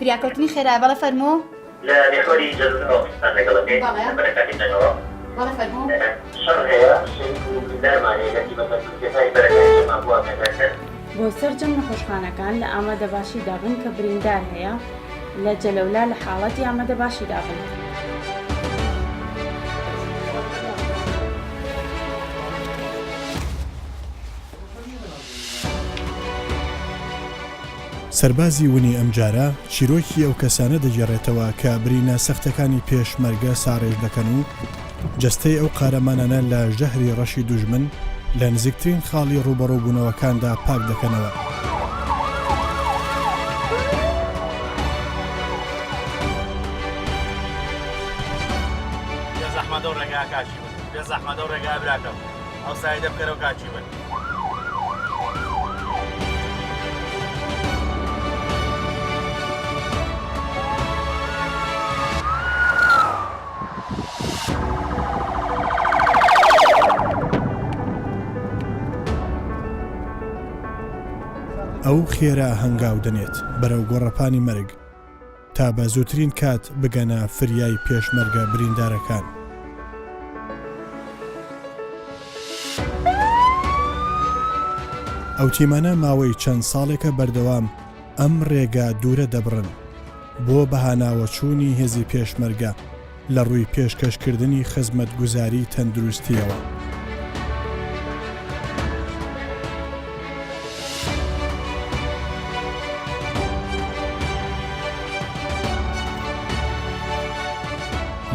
فریاکەوتنی خێرا بەڵێ فەرموو لە نێخۆری جەزنەوە لەگەڵەکەی بەرەکاتی جەنەوە بەڵێ فەرموو شەڕ هەیە شەریک و بریندارمانەیە لە تیمەتەندروستیەکانی بەرەکانی جەما بووە مێدەکەن بۆ سەرجەم نەخۆشخانەکان لە ئامادەباشی دابن کە بریندار هەیە لە جەلەولا لە حاڵەتی ئامادەباشی دابن. سەربازی ونی ئەمجارە چیرۆکی ئەو کەسانە دەگێڕێتەوە کە برینە سەختەکانی پێشمەرگە ساڕێژ دەکەن و جەستەی ئەو قارەمانانە لە ژەهری ڕەشی دوژمن لە نزیکترین خاڵی ڕوبەڕووبوونەوەکاندا پاک دەکەنەوە. زەحمەتە و ڕێگا کاچی بن پێ زەحمەتە و ڕێگا براکەم ئەو سایدە بکەرەوە کاچی بن. ئەو خێرا هەنگاو دەنێت بەرەو گۆڕەپانی مەرگ تا بە زووترین کات بگەنە فریای پێشمەرگە بریندارەکان. ئەو تیمانە ماوەی چەند ساڵێکە بەردەوام ئەم ڕێگا دوورە دەبڕن بۆ بەهاناوە چوونی هێزی پێشمەرگە لە ڕووی پێشکەشکردنی خزمەتگوزاری تەندروستیەوە.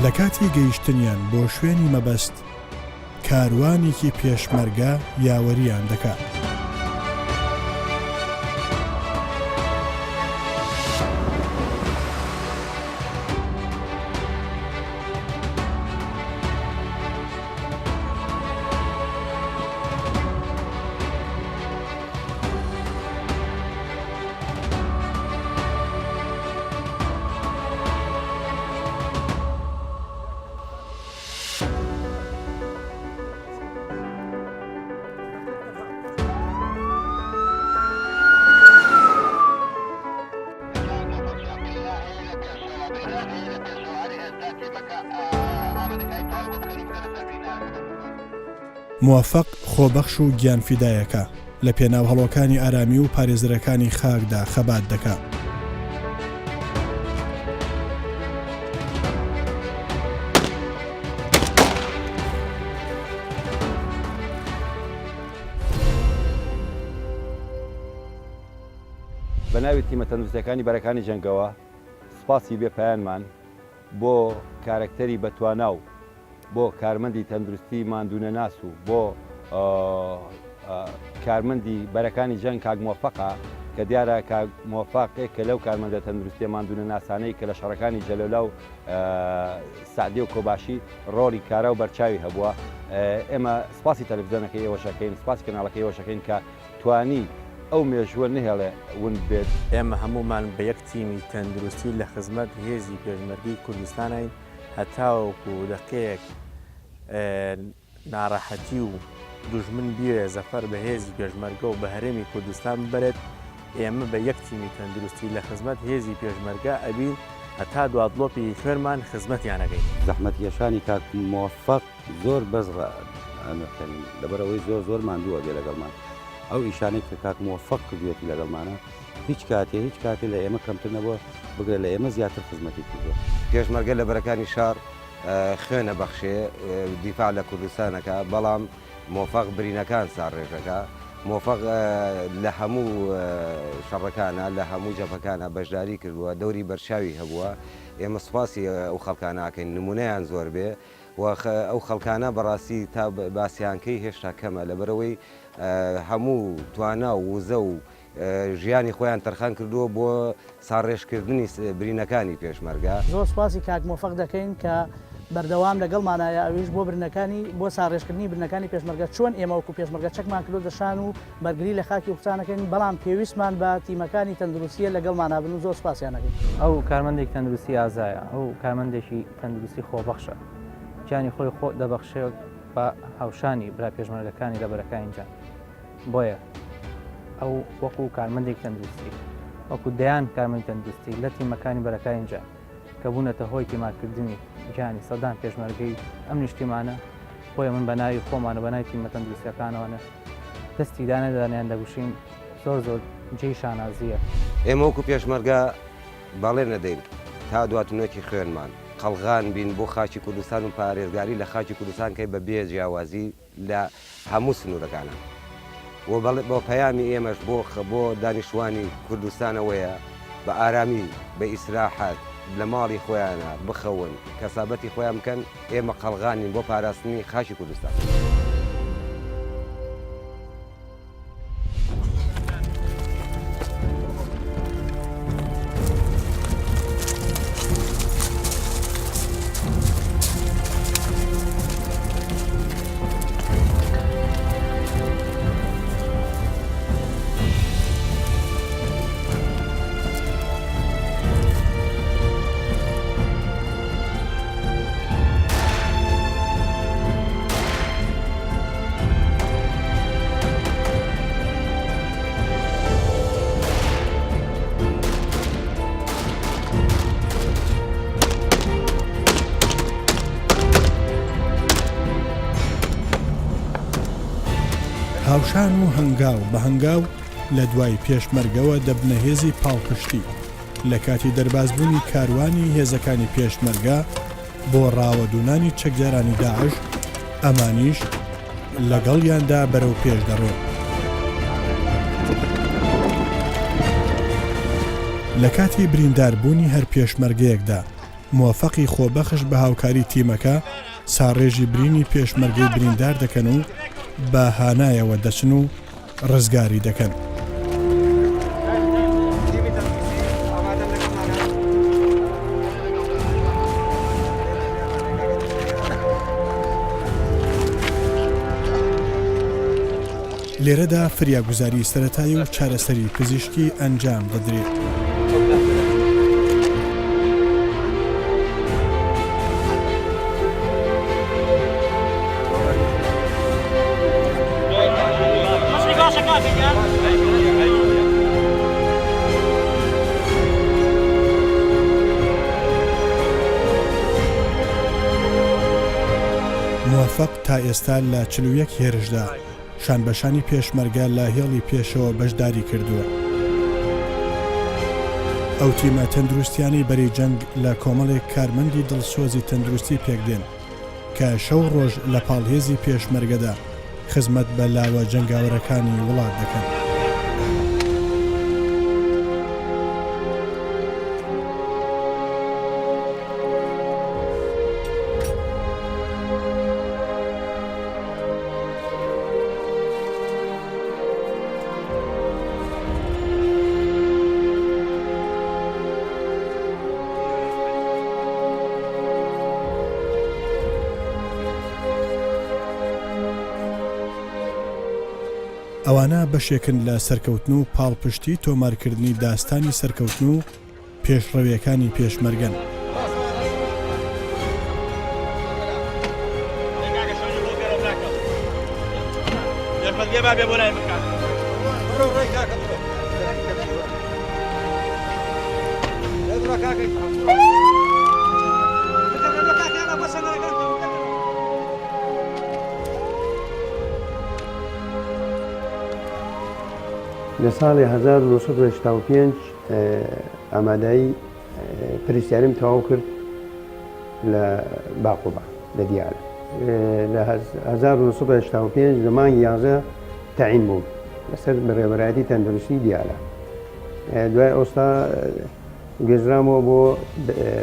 لە کاتی گەیشتنیان بۆ شوێنی مەبەست کاروانێکی پێشمەرگە یاوەریان دەکات. موفق خۆبەخش و گیانفیدایەکە لە پێناو هەڵۆکانی ئارامی و پارێزەرەکانی خاکدا خەبات دەکات. بە ناوی تیمە تەندروستیەکانی بەرەکانی جەنگەوە سوپاسی بێپایانمان بۆ کارکتەری بەتواناو بۆ کارمەندی تەندروستی ماندوونە ناس و بۆ کارمەندی بەرەکانی جەنگ کاک موفەقە کە دیارە کاک موفەقێک کە لەو کارمەندە تەندروستی ماندوونە ناسانەی کە لە شەڕەکانی جەلەولا و سعدی و کۆباشی ڕۆڵی کارە و بەرچاوی هەبووە. ئێمە سپاسی تەلەڤیزیۆنەکەی ئێوەشەکەین سپاسی کەناڵەکەی ئێوەشەکەین کە توانی ئەو مێژووە نهێڵێ ون بێت. ئێمە هەمومان بە یەک تیمی تەندروستی لە خزمەت هێزی پێشمەرگەی کوردستانین هەتاوەکو دەقەیەک ناڕەحەتی و دوژمن بیرێ زەفەر بە هێزی پێشمەرگە و بە هەرێمی کوردستان ببرێت. ئێمە بە یەک تیمی تەندروستی لە خزمەت هێزی پێشمەرگە ئەبین هەتا دوادڵۆپی خوێنمان خزمەتیانەکەین. زەحمەت کێشانی کاک موفەق زۆر بەزغە ئەمەکەین لەبەرەوەی زۆر ماندووە بێ لەگەڵمان. ئەو ئیشانەی کە کاک موفەق کردوێتی لەگەڵمانە هیچ کاتێ لە ئێمە کەمتر نەبووە بگرێت لە ئێمە زیاتر خزمەتی کردووە. پێشمەرگە لە بەرەکانی شار خوێنە بەخشێ دیفاع لە کوردستانەکە بەڵام موفەق برینەکان ساڕێژەکە موفەق لە هەموو شەڕەکانە لە هەموو جەبهەکانە بەشداری کردووە دەوری بەرچاوی هەبووە. ئێمە سوپاسی ئەو خەڵکانەکەین نمونەیان زۆر بێ ئەو خەڵکانە بەڕاستی تا باسییانکەی هێشتا کەمە لەبەرەوەی هەموو توانا و وزە و ژیانی خۆیان تەرخان کردووە بۆ ساڕێژکردنی برینەکانی پێشمەرگە. زۆر سوپاسی کاک موفەق دەکەین کە بەردەوام لەگەڵمانایە ئەویش بۆ برنەکانی بۆ ساڕێژکردنی برنەکانی پێشمەرگە چۆن ئێمە وەکو پێشمەرگە چەکمان کردو دەشان و بەرگری لە خاکی قوچانەکەین بەڵام پێویستمان بە تیمەکانی تەندروستیە لەگەڵمانە بن و زۆر سوپاسیانەکەین. ئەو کارمەندێک تەندروستی ئازایە ئەو کارمەندێکی تەندروستی خۆبەخشە جانی خۆی خۆ دەبەخشێ بە هاوشانی برا پێشمەرگەکانی لە بەرەکانی جان بۆیە ئەو وەکو کارمەندێک تەندروستی وەکو دەیان کارمەندی تەندروستی لە تیمەکانی بەرەکانیانجا کە بوونەتە هۆی تیمارکردنی گیانی سەدان پێشمەرگەی ئەم نیشتیمانە خۆی من بە ناوی خۆمانە بە ناوی تیمە تەندروستیەکانەوەە دەستی دانەدانیان دەگوشین زۆر جێی شانازیە. ئێمە وەکو پێشمەرگە باڵێ نەدەین تا دواتونەکی خوێنمان قەڵغان بین بۆ خاکی کوردستان و پارێزگاری لە خاکی کوردستان کەی بە بێ جیاوازی لە هەموو سنوورەکانە بۆ پەیامی ئێمەش بۆ دانیشتوانی کوردستانەوەیە بە ئارامی بە ئیسراحەت لە ماڵی خۆیانە بخەون کەسابەتی خۆیان بکەن ئێمە قەڵغانین بۆ پاراستنی خاکی کوردستان. هاوشان و هەنگاو بە هەنگاو لە دوای پێشمەرگەوە دەبنە هێزی پاڵپشتی لە کاتی دەربازبوونی کاروانی هێزەکانی پێشمەرگە بۆ ڕاوەدونانی چەکدارانی داعش ئەمانیش لەگەڵیاندا بەرەو پێش دەڕۆن. لە کاتی برینداربوونی هەر پێشمەرگەیەکدا موفەقی خۆبەخش بە هاوکاری تیمەکە ساڕێژی برینی پێشمەرگەی بریندار دەکەن و بە هانایەوە دەچن و ڕزگاری دەکەن. لێرەدا فریاگوزاری سەرەتایی و چارەسەری پزیشکی ئەنجام دەدرێت. موفق تا ئێستا لە 41 هێرشدا شانبەشانی پێشمەرگە لە هێڵی پێشەوە بەشداری کردووە. ئەو تیمە تەندروستیانی بەری جەنگ لە کۆمەڵێک کارمەندی دڵسۆزی تەندروستی پێکدێن کە شەو ڕۆژ لە پاڵهێزی پێشمەرگەدا خزمەت بە لاوە جەنگاوەرەکانی وڵات دەکەن. ئەوانە بەشێکن لە سەرکەوتن و پاڵپشتی تۆمارکردنی داستانی سەرکەوتن و پێشڕەویەکانی پێشمەرگەن. لە ساڵی 1985 ئامادایی پرسیاریم تەواو کرد لە باقوبا لە دیارە. لە 1985 لە مانگی 11 تەعین بووم لەسەر بەڕێوەبەرایەتی تەندروستی دیارە. دوای ئێستا گەزرامەوە بۆ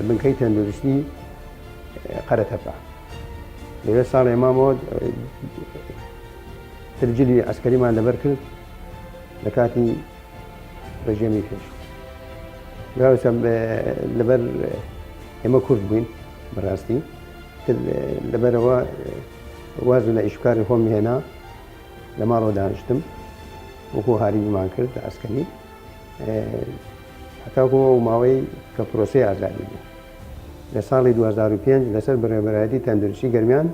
بنکەی تەندروستی قەرەتەپە. لەوێ ساڵی مامەوە ترجیلی عەسکەریمان لەبەر کرد لە کاتی ڕێژەمی پێش. لەبەر ئێمە کورد بووین بەڕاستی لەبەرەوە وازم لە ئیشکاری خۆم هێنا لە ماڵەوە دانیشتم وەکو هاریمان کرد لە عەسکەری هەتاکو ماوەی کە پرۆسەی ئازادی بوو. لە ساڵی 2005 لەسەر بەڕێوەبەرایەتی تەندروستی گەرمیان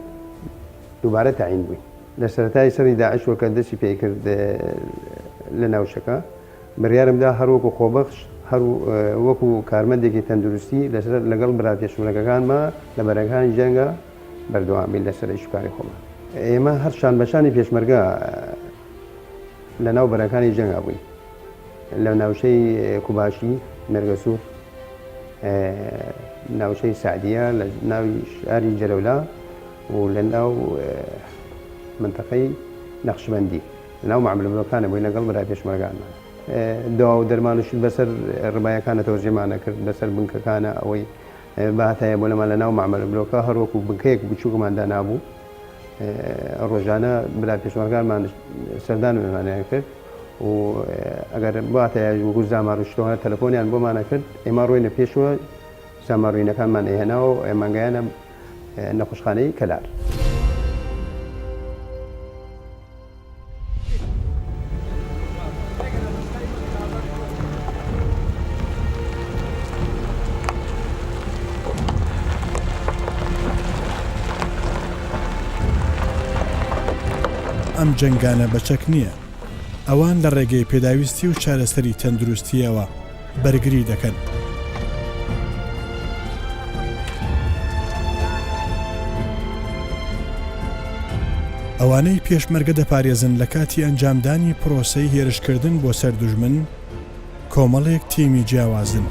دووبارە تەعین بووین. لە سەرەتای سەری داعش وەکە دەستی پێ کرد لە ناوچەکە بڕیارمدا هەروەکو خۆبەخش هەرو وەکو کارمەندێکی تەندروستی لەگەڵ برا پێشمەرگەکانمە لە بەرەکانی جەنگە بەردەوامی لەسەر ئیشکاری خۆمان. ئێمە هەر شان بەشانی پێشمەرگە لە ناو بەرەکانی جەنگا بووین، لە ناوچەی کوباشی مێرگەسوور، ناوچەی سعدیە، لە ناوی شاری جەلەولا و لە ناو منتەقەی نەخشبەندی لە ناو معاملەکانە بووین لەگەڵ برا پێشمەرگانمان. دوا و دەرمانشت بەسەر ڕمایەکانە تۆزیێمانە کرد، بەسەر بنکەکانە ئەوەی باتایە بۆ لەمان لە ناو معاملە بلۆکە هەروەکو بنکەیەک بچووکماندا نابوو. ڕۆژانە بلا پێشمەرگانمان سەردانمانیان کرد و ئەگەر باتایە وەکو زاماڕشتەوە تەلەفۆنیان بۆمانە کرد، ئێمە ڕۆینە پێشوە زاماڕووینەکانمان ئێهێناوە و ئێمانگەیانە نەخۆشخانەی کەلار. ئەم جەنگانە بەچەک نییە، ئەوان لە ڕێگەی پێداویستی و چارەسەری تەندروستیەوە بەرگری دەکەن. ئەوانەی پێشمەرگە دەپارێزن لە کاتی ئەنجامدانی پرۆسەی هێرشکردن بۆ سەر دوژمن کۆمەڵێک تیمی جیاوازن.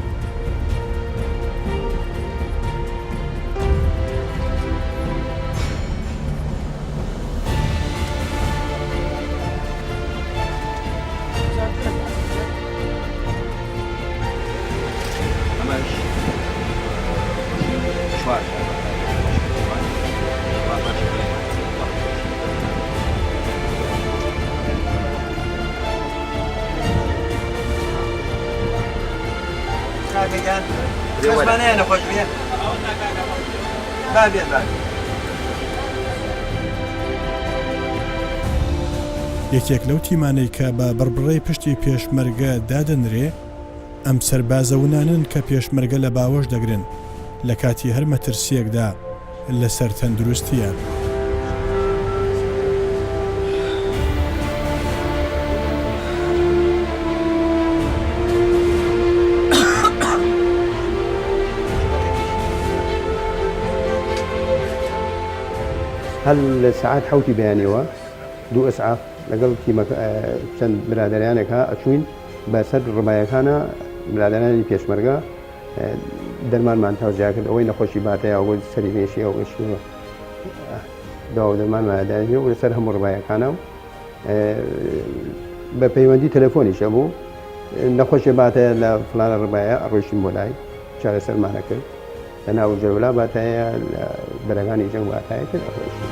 یەکێک لەو تیمانەی کە بە بڕبڕەی پشتی پێشمەرگە دادەنرێ ئەم سەربازەونانن کە پێشمەرگە لە باوەش دەگرن لە کاتی هەر مەترسیەکدا لەسەر تەندروستیان. هەل لە سعات حوتی بەیانەوە دوو ئەسعاف لەگەڵ چەند برادەریانێکە ئەچوین بەسەر ڕمایەکانە برادەرانی پێشمەرگە دەرمانمان تاوزیا کرد، ئەوەی نەخۆشی باتەیە ئەوەی سەری مێشی ئەو ئەشتوە داوا دەرمانمادانی و لەسەر هەموو ڕمایەکانە بە پەیوەندی تەلەفۆنیشە بوو، نەخۆشی باتەیە لە فلانە ڕمایە ئەڕۆیشتین بۆ لای چارەسەرمانە کرد، لە ناو جەلەولا باتایە لە بەرەکانی جەنگ باتایە کرد ئەڕۆیشتین.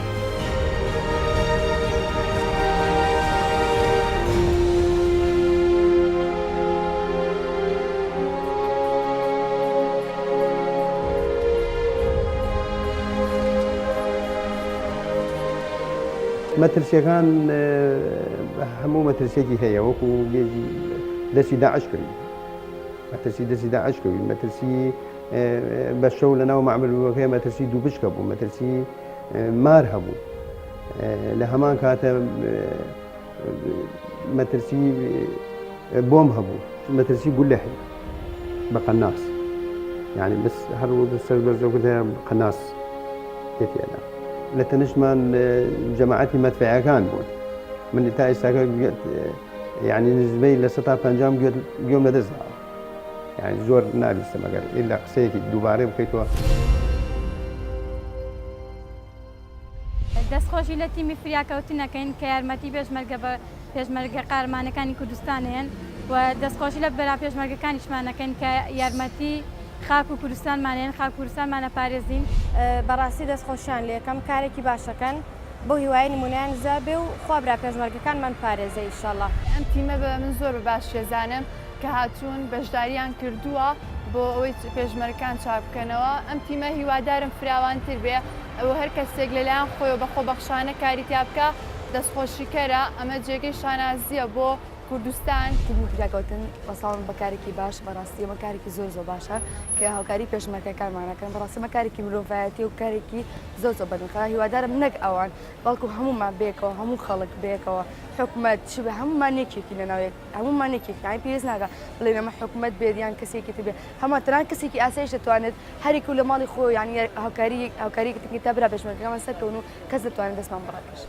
مەترسیەکان هەموو مەترسێکی هەیە، وەکو بێژی دەستی داعش کردی، مەترسی دەستی داعش کردی، مەترسی بە شەو لە ناو معاملەکەی مەترسی دوو بشکە بوو، مەترسی مار هەبوو، لە هەمان کاتە مەترسی بۆم هەبوو، مەترسی گولەحی بە قەناس، یعنی بس هەروە سەر بەرزەکەدا قەناس تێتیادا. لە تەنیشتمان جەماعەتی مەدفەعەکان بوون، من تا ئێستاکە یعنی نزبەی لە 150 گوێم لەدەستداوە، یعنی زۆر نابیستم ئەگەر ئیلا قسەیەکی دووبارەی بکەیتەوە. دەستخۆشی لە تیمی فریاکەوتنەکەین کە یارمەتی پێشمەرگە قارمانەکانی کوردستانیان و دەستخۆشی لە بەرا پێشمەرگەکانیشمانەکەن کە یارمەتی خاک و کوردستانمانێن، خاک کوردستانمانە پارێزین. بەڕاستی دەستخۆشیان لێ یەکەم کارێکی باشەکەن بۆ هیوای نمونیان زابێ و خوابرا پێشمەرگەکانمان پارێزە ئینشاءالله. ئەم تیمە بە من زۆر باش شێزانم کە هاتوون بەشداریان کردووە بۆ ئەوەی پێشمەرگەکان چاک بکەنەوە. ئەم تیمە هیوادارم فراوانتر بێ، ئەوە هەر کەسێک لەلایەن خۆی و بە خۆبەخشانە کاری تیا بکە دەستخۆشیکەرە. ئەمە جێگەی شانازیە بۆ کوردستان پیاگەوتن بەساڵ بەکارێکی باش بەڕاستی ئەمە کارێکی زۆر زۆر باشە کە هاوکاری پێشمەرگەکانمانەکەن بەڕاستی ئەمە کارێکی مرۆڤایەتی و کارێکی زۆر زۆر بەدڵخواه هیوادارم نەک ئەوان بەڵکو هەمومان بێکەوە هەموو خەڵک بێکەوە حکومەت چ بە هەمومان یەکێکی لەناوێت هەمومان یەکێکی پێویست ناکە بڵێن ئەمە حکومەت بێت یان کەسێکی تر بێت هەمان تەنان کەسێکی ئاسایش دەتوانێت هەرێک و لە ماڵی خۆ یانی هاوکاریەکی تا برا پێشمەرگەکانمان سەرکەون و کەس دەتوانێت دەستمان بڕاکەش.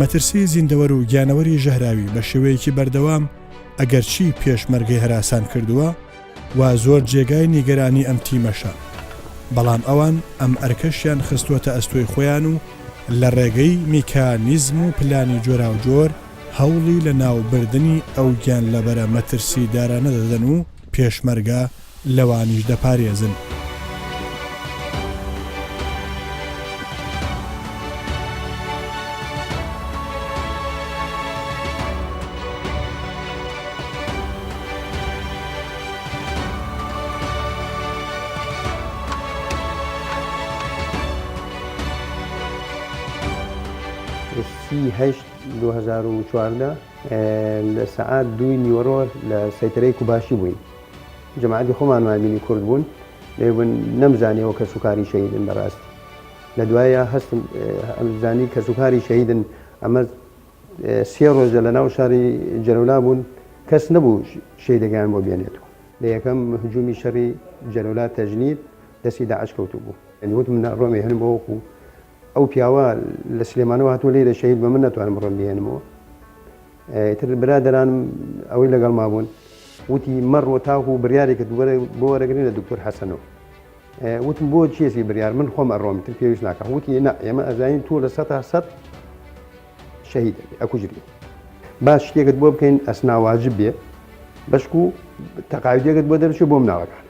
مەترسی زیندەوەر و گیانەوەری ژەهراوی بە شێوەیەکی بەردەوام ئەگەرچی پێشمەرگەی هەراسان کردووە و زۆر جێگای نیگەرانی ئەم تیمەشە بەڵام ئەوان ئەم ئەرکەشیان خستووەتە ئەستۆی خۆیان و لە ڕێگەی میکانیزم و پلانی جۆرا و جۆر هەوڵی لە ناوبردننی ئەو گیان لەبەرە مەترسی دارانە دەدەن و پێشمەرگە لەوانیش دەپارێزن. هشت 2014 لە سعات 2 نیوەڕۆ لە سەیتەرەی کوباشی بووین جەماعەتی خۆمان مابینی کورد بوون لێبن نەمزانیەوە کە سوکاری شەهیدن بەڕاستی لە دوایە هەستم ئەمزانی کە سوکاری شەهیدن ئەمە 3 ڕۆژە لە ناو شاری جەلەولا بوون کەس نەبوو شەیدەکان بۆ بێنێتەوە لە یەکەم هجومی شەڕی جەلەولا تەجنید دەستی داعش کەوتو بوو یعنی وتم ڕۆمێ هەن بۆ ئەو پیاوە لە سلێمانەوە هاتووە لێرە شەهید بە من نەتوانم بڕۆم بێنمەوە تر برادرانم ئەوەی لەگەڵ ما بوون وتی مەڕۆ تاکو و بڕیارێکت بۆ وەرەگرین لە دکتۆر حەسەنەوە وتم بۆ چیەسی بڕیار من خۆم ئەڕۆم تر پێویست ناکە وتی نە ئێمە ئەزانین تۆ لە 100 شەهید ئەکوژری باش شتێکت بۆ بکەین ئەسناواجب بێ بەشکو تەقاعدێکت بۆ دەرچێ بۆم ناوەکان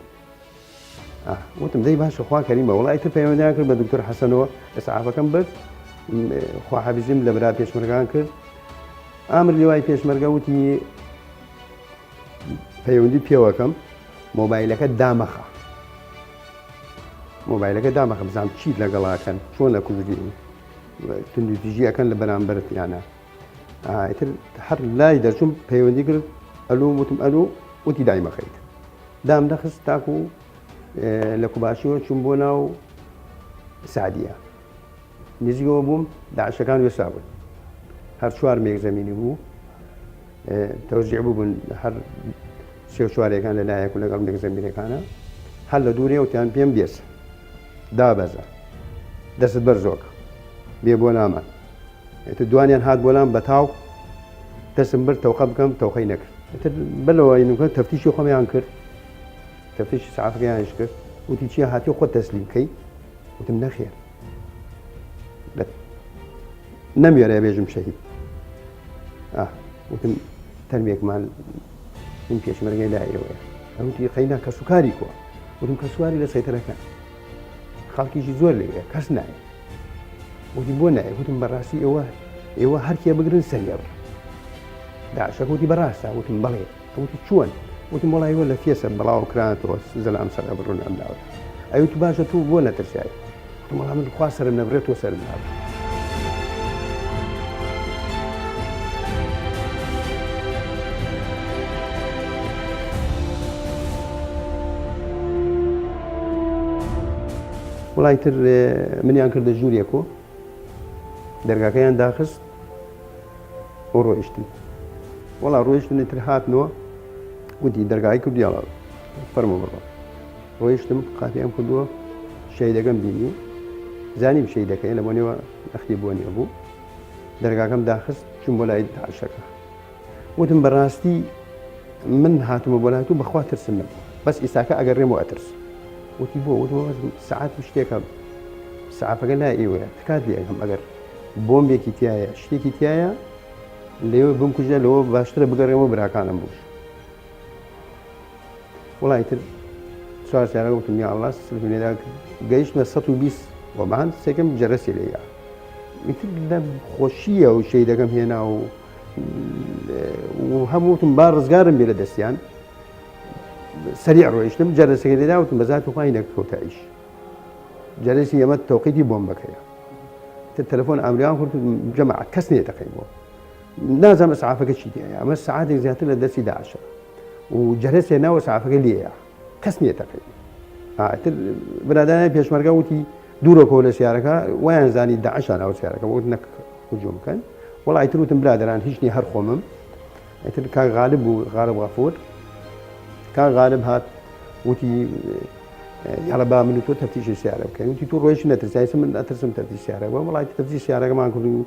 وتم دەی باشە خوا کەریمە وڵای تر پەیوەندیان کرد بە دکتۆر حەسەنەوە ئەسعافەکەم برد خوا حەفیزیم لە برا پێشمەرگان کرد ئامر لێوای پێشمەرگە وتی پەیوەندی پێوەکەم مۆبایلەکە دامەخە بزانم چیت لەگەڵاکەن چۆن لە کوژری توندوتیژیەکەن لە بەرامبەرت یانە تر هەر لای دەرچوم پەیوەندی کرد ئەلو وتم ئەلو وتی دایمەخەیت دام دەخست تاکو لە کوباشیەوە چوون بۆ ناو سعدیە نزیکەوە بووم داعشەکان وێسا بوون هەر 4 مێک زەمینی بوو تەوزیع بوون هەر 3-4ەکان لە لایەک و لەگەڵ مێک زەمینەکانە هەر لە دوورێ وتیان پێم بێسە دابەزە دەست بەر زۆکە بێ بۆ نامان دوانیان هات بۆلام بە تاو دەستم بەر تەوقە بکەم تەوقەی نەکرد بەلەوە نوکە تەفتیشی خۆمیان کرد تەفتیشی سعافەکەیانش کرد وتی چیە هاتی خۆت تەسلیم بکەی وتم نەخێر نەموێرە بێژم شەهید وتم تەرمێکمان این پێشمەرگەی لایەوەیە ئەوتی خەینا کە سوکاری کۆ وتم کە سواری لە سەیتەرەکان خەڵکیشی زۆر لێوەیە کەس نایە وتی بۆ نایە وتم بەڕاستی ئێوە هەرکێ بگرن سەریە بڕ داعشەکە وتی بەڕاستە وتم بەڵێ ئەوتی چۆن وتم وڵایەوە لە فێسە بەڵاو کرانەوە زەلام سەر ئەبڕون ئەم ناوە ئەوت باشە تو بۆ نەترسایی وتم وەڵام من خوا سەرم نەبرێت تۆ سەرم نابڕ وڵای تر منیان کردە ژوورێکۆ دەرگاکەیان داخست و ڕۆیشتن وەڵا ڕۆیشتن تر هاتنەوە گوتی دەرگای کردیاڵ فەرمە بڕۆ ڕۆیشتم قاتیان کردووە شەیدەکەم بینی زانیم شەیدەکەی لە بۆنەوە ئەختی بۆ نیە بوو دەرگاکەم داخست چون بۆ لای داعشەکە وتم بەڕاستی من هاتمە بۆ لای تۆ بەخوا ترسم نەبوو بەس ئیساکە ئەگەڕێمەوە ئەترس وتی بۆ سعات شتێکە سعافەکە لای ئێوەیە تکات لێەکەم ئەگەر بۆمبێکی تایە شتێکی تایە لێوە بمکوژە لەوە باشترە بگەڕێمەوە براکانم بووش وڵای تر 4 سیارە وتم یا ئەڵڵا سلفێدا گەیشتمە 120 وەبان سێکەم جەرەسی لێیا لە خۆشیە و شەی دەکەم هێنا و هەمووتم با ڕزگارم بێ لە دەستیان سریع ڕۆیشتم جەرەسەکە لێداوتم بەزات و خی نەکەوتایش جەرەسی ئەمە تەوقیتی بۆمبەکەیە تەلەفۆن ئەمریان کورت جەماعە کەس نێ دەقەی بۆ نازانم سعافەکە چی تێیە ئەمە سعاتێک زیاتر لە دەستی داعشە و جەرەسێ ناوە سعافەکە لێیە کەس نییە تەقەی تر برادرانی پێشمەرگە وتی دوورۆکەوە لە سیارەکە وایان زانی داعشان ناوە سیارەکە وت نەک هجوم بکەن وڵی تروتم برادران هیچ نی هەر خۆمم ئەتر کاک غالب و غالب غەفور کاک غالب هات وتی یاڵە با من و تۆ تەفتیشی سیارە بکەین وتی تۆ ڕۆیش نەترسایسم من ئەترسم تەفتی سیارە بە وڵی تەفتی سیارەکەمان کرد و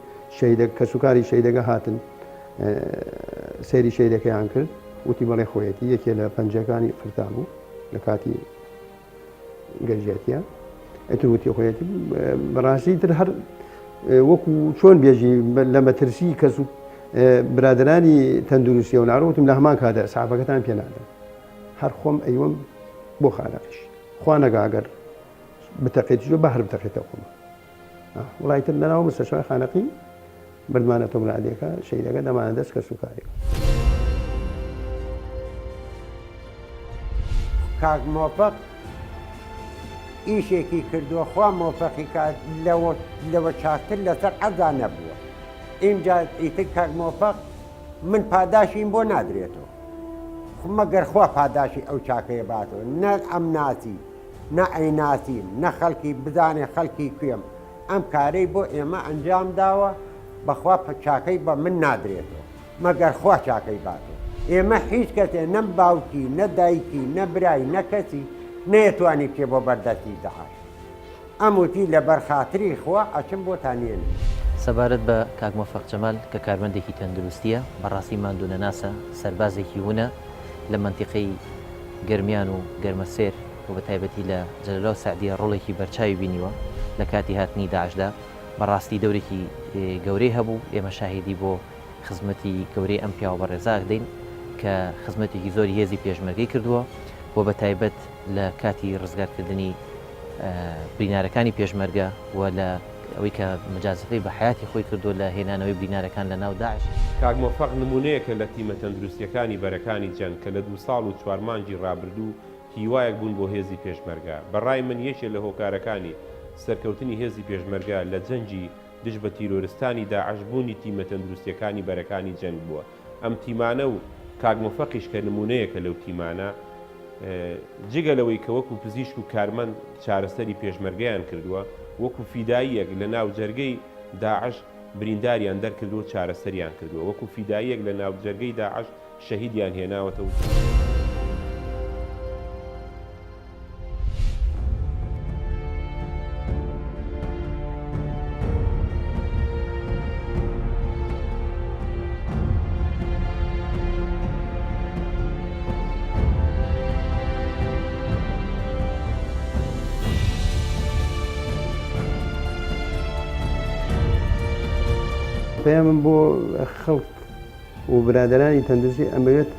کەسوکاری شەیدەکە هاتن سەیری شەیدەکەیان کرد وتی بەڵێ خۆیەتی یەکێ لە پەنجەکانی فرتان بوو لە کاتی گەرجێتیە ئەتر وتی خۆیەتی بەڕاستی تر هەر وەکو چۆن بێژی لە مەترسی کەس و برادرانی تەندروستی و ناڕۆتم لە هەمان کاتە سعافەکەتان پێ نادەم هەر خۆم ئەیوەم بۆ خانەقیش خوا نەگاگەر بتەقێتیۆ بە هەر بتەقێتە خۆم وڵی تر لەناو مستەشوای خانەقی بردمانە تۆمرادێکە شەیدەکە دەمانە دەست کە سوکاری کاک مۆفەق ئیشێکی کردووە خوا مۆفەقی کات لەوە چاکتر لەسەر ئەزا نەبووە ئینجا ئیتر کاک مۆفەق من پاداشیم بۆ نادرێتەوە مەگەر خوا پاداشی ئەو چاکەیە باتەوە نە ئەم ناسی نە ئەیناسیم نە خەڵکی بزانێ خەڵکی کوێم ئەم کارەی بۆ ئێمە ئەنجام داوە بەخوا چاکەی بە من نادرێتەوە مەگەر خوا چاکەی باتەوە ئێمە هیچ کەسێ نەم باوکی نە دایکی نە برای نە کەسی نەیەتوانی پێ بۆ بەردەستی داعش ئەم وتی لە بەرخاتری خوا ئەچم بۆ تانیێن سەبارەت بە کاک مۆفەق جەمال کە کارمەندێکی تەندروستیە بەڕاستی ماندوونە ناسە سەربازێکی هونە لە منتیقەی گەرمیان و گەرمەسێر و بە تایبەتی لە جەلەلاو سعدیە ڕۆڵێکی بەرچاوی بینیوە لە کاتی هاتنی داعشدا بەڕاستی دەورێکی گەورەی هەبوو ئێمە شاهیدی بۆ خزمەتی گەورەی ئەم پیاوە بەڕێزاک دەین کە خزمەتێکی زۆری هێزی پێشمەرگەی کردووە بۆ بە تایبەت لە کاتی ڕزگارکردنی بینارەکانی پێشمەرگە و لە ئەوەی کە مجازفەی بە حیاتی خۆی کردو لە هێنانەوەی بینارەکان لە ناو داعش کاک مۆفەق نمونەیەکە لە تیمە تەندروستیەکانی بەرەکانی جەنگ کە لە 2 ساڵ و 4 مانگی ڕابردوو هیوایەک بوون بۆ هێزی پێشمەرگە بەڕای من یەکێ لە هۆکارەکانی سەرکەوتنی هێزی پێشمەرگە لە جەنگی دژ بە تیرۆرستانی داعش بوونی تیمە تەندروستیەکانی بەرەکانی جەنگ بووە ئەم تیمانە و کاک مۆفەقیش کە نمونەیەکە لەو تیمانە جگەلەوەی کە وەکو پزیشک و کارمەند چارەسەری پێشمەرگەیان کردووە وەکو فیداییەک لە ناو جەرگەی داعش برینداریان دەرکردووە چارەسەریان کردووە وەکو فیداییەک لە ناو جەرگەی داعش شەهیدیان هێناوەتەوە پەیامم بۆ خەڵک و برادرانی تەندروستی ئەمەوێت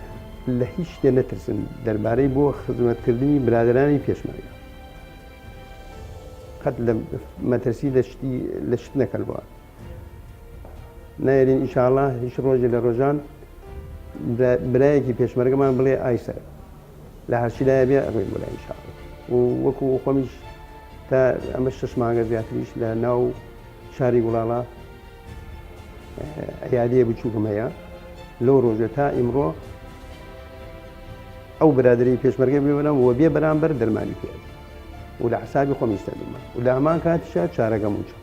لە هیچ شتێ نەترسن دەربارەی بۆ خزمەتکردنی برادرانی پێشمەرگە قەت لە مەترسی لە شت نەکەلبووە نایرین ئینشاءڵڵا هیچ ڕۆژێ لە ڕۆژان برایەکی پێشمەرگەمان بڵێ ئایسەر لە هەرچی لایە بێ ئەڕێن بۆ لای ئینشاءڵڵا و وەکو خۆمیش تا ئەمە 6 مانگە زیاتریش لە ناو شاری گوڵاڵا عیادەیە بچووکم هەیە لەو ڕۆژە تا ئیمڕۆ ئەو برادری پێشمەرگە بێبرم و بێ بەرامبەر دەرمانی پێ و لە حسابی خۆم ئیشتەدومە و لە هەمان کاتیشە چارەگەم وچە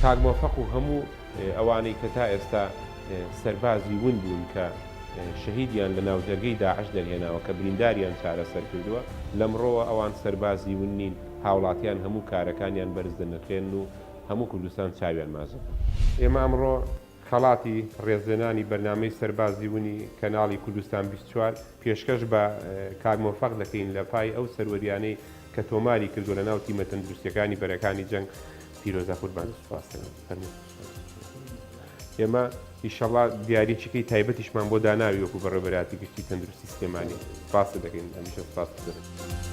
کاک مۆفەق و هەموو ئەوانەی کە تا ئێستا سەربازی ون بوون کە شەهیدیان لە ناو جەرگەی داعش دەرهێناوە کە برینداریان چارەسەر کردووە لەمڕۆوە ئەوان سەربازی ون نین هاوڵاتیان هەموو کارەکانیان بەرز دەنەخێن و هەموو کوردستان چاویان مازن ئێمە ئەمڕۆ خەڵاتی ڕێزێنانی بەرنامەی سەربازی ونی کەناڵی کوردستان 24 پێشکەش بە کاک مۆفەق دەکەین لە پای ئەو سەروەریانەی کە تۆماری کردو لە ناو تیمە تەندروستیەکانی بەرەکانی جەنگ پیرۆزە قوربان ئێمە ئیشەڵڵا دیاریچەکەی تایبەتیشمان بۆ داناوی وەکو بەڕێوەبەراتی گشتی تەندروستی سلێمانی سپاس دەکەین هەمیشە سپاس دەکەین